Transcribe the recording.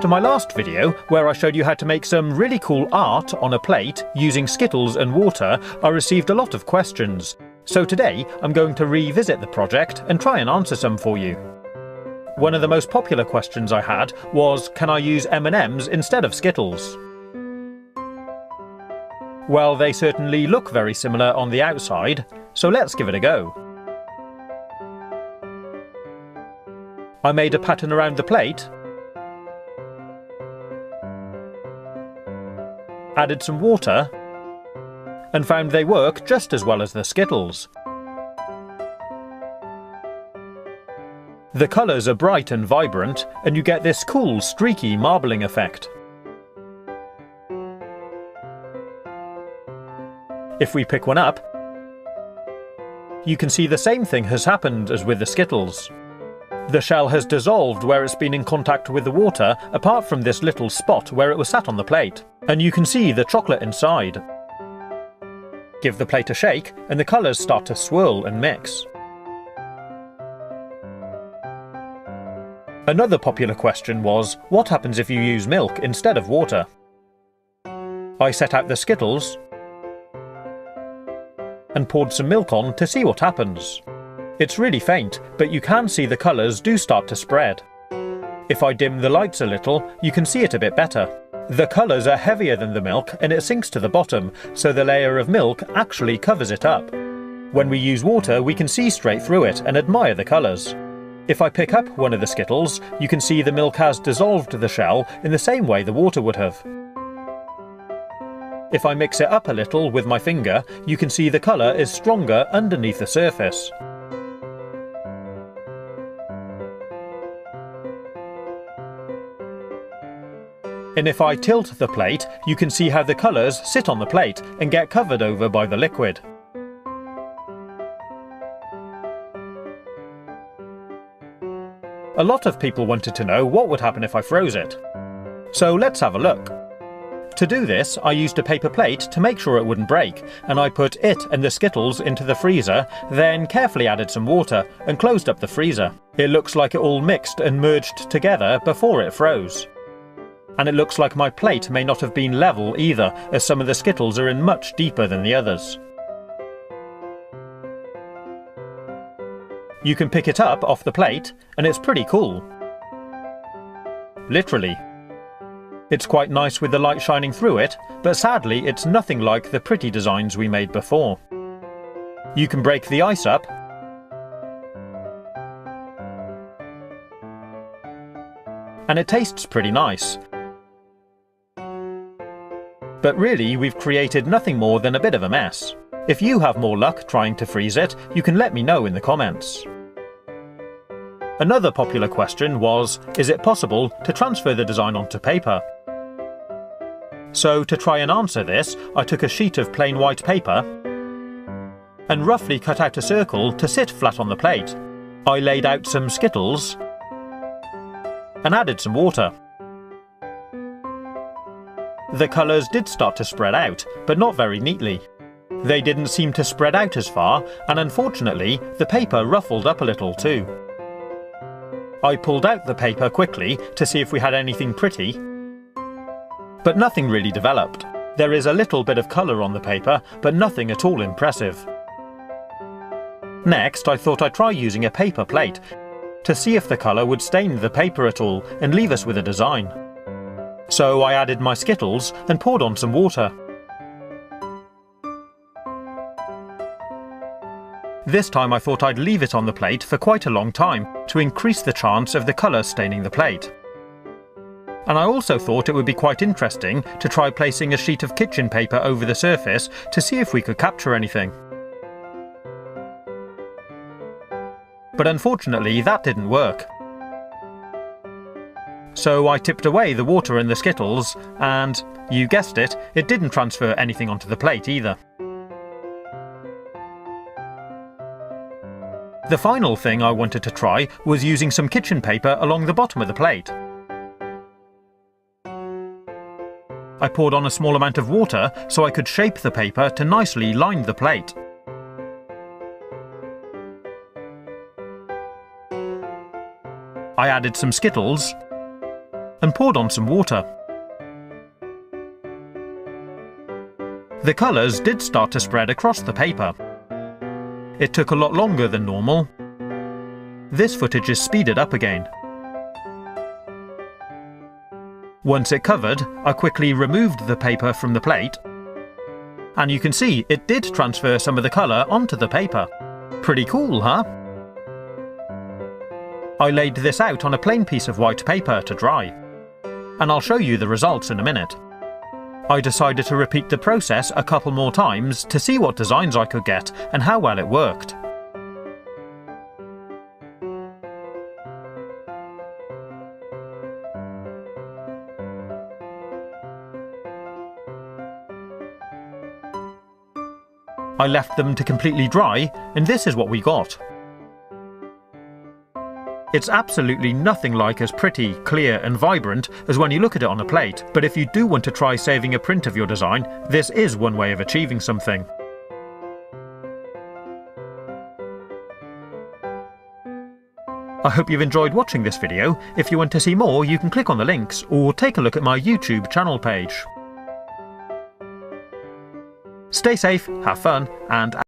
After my last video, where I showed you how to make some really cool art on a plate using Skittles and water, I received a lot of questions. So today, I'm going to revisit the project and try and answer some for you. One of the most popular questions I had was, can I use M&Ms instead of Skittles? Well, they certainly look very similar on the outside, so let's give it a go. I made a pattern around the plate, added some water, and found they work just as well as the Skittles. The colours are bright and vibrant, and you get this cool streaky marbling effect. If we pick one up, you can see the same thing has happened as with the Skittles. The shell has dissolved where it's been in contact with the water, apart from this little spot where it was sat on the plate, and you can see the chocolate inside. Give the plate a shake, and the colours start to swirl and mix. Another popular question was, what happens if you use milk instead of water? I set out the Skittles and poured some milk on to see what happens. It's really faint, but you can see the colours do start to spread. If I dim the lights a little, you can see it a bit better. The colours are heavier than the milk and it sinks to the bottom, so the layer of milk actually covers it up. When we use water, we can see straight through it and admire the colours. If I pick up one of the Skittles, you can see the milk has dissolved the shell in the same way the water would have. If I mix it up a little with my finger, you can see the colour is stronger underneath the surface. And if I tilt the plate, you can see how the colours sit on the plate and get covered over by the liquid. A lot of people wanted to know what would happen if I froze it. So let's have a look. To do this, I used a paper plate to make sure it wouldn't break, and I put it and the Skittles into the freezer, then carefully added some water and closed up the freezer. It looks like it all mixed and merged together before it froze. And it looks like my plate may not have been level either, as some of the Skittles are in much deeper than the others. You can pick it up off the plate, and it's pretty cool. Literally. It's quite nice with the light shining through it, but sadly it's nothing like the pretty designs we made before. You can break the ice up, and it tastes pretty nice. But really, we've created nothing more than a bit of a mess. If you have more luck trying to freeze it, you can let me know in the comments. Another popular question was, is it possible to transfer the design onto paper? So to try and answer this, I took a sheet of plain white paper and roughly cut out a circle to sit flat on the plate. I laid out some Skittles and added some water. The colours did start to spread out, but not very neatly. They didn't seem to spread out as far, and unfortunately, the paper ruffled up a little too. I pulled out the paper quickly to see if we had anything pretty, but nothing really developed. There is a little bit of colour on the paper, but nothing at all impressive. Next, I thought I'd try using a paper plate to see if the colour would stain the paper at all and leave us with a design. So I added my Skittles and poured on some water. This time I thought I'd leave it on the plate for quite a long time to increase the chance of the colour staining the plate. And I also thought it would be quite interesting to try placing a sheet of kitchen paper over the surface to see if we could capture anything. But unfortunately that didn't work. So I tipped away the water and the Skittles, and, you guessed it, it didn't transfer anything onto the plate either. The final thing I wanted to try was using some kitchen paper along the bottom of the plate. I poured on a small amount of water so I could shape the paper to nicely line the plate. I added some Skittles and poured on some water. The colours did start to spread across the paper. It took a lot longer than normal. This footage is speeded up again. Once it covered, I quickly removed the paper from the plate, and you can see it did transfer some of the colour onto the paper. Pretty cool, huh? I laid this out on a plain piece of white paper to dry, and I'll show you the results in a minute. I decided to repeat the process a couple more times to see what designs I could get and how well it worked. I left them to completely dry, and this is what we got. It's absolutely nothing like as pretty, clear and vibrant as when you look at it on a plate, but if you do want to try saving a print of your design, this is one way of achieving something. I hope you've enjoyed watching this video. If you want to see more, you can click on the links or take a look at my YouTube channel page. Stay safe, have fun, and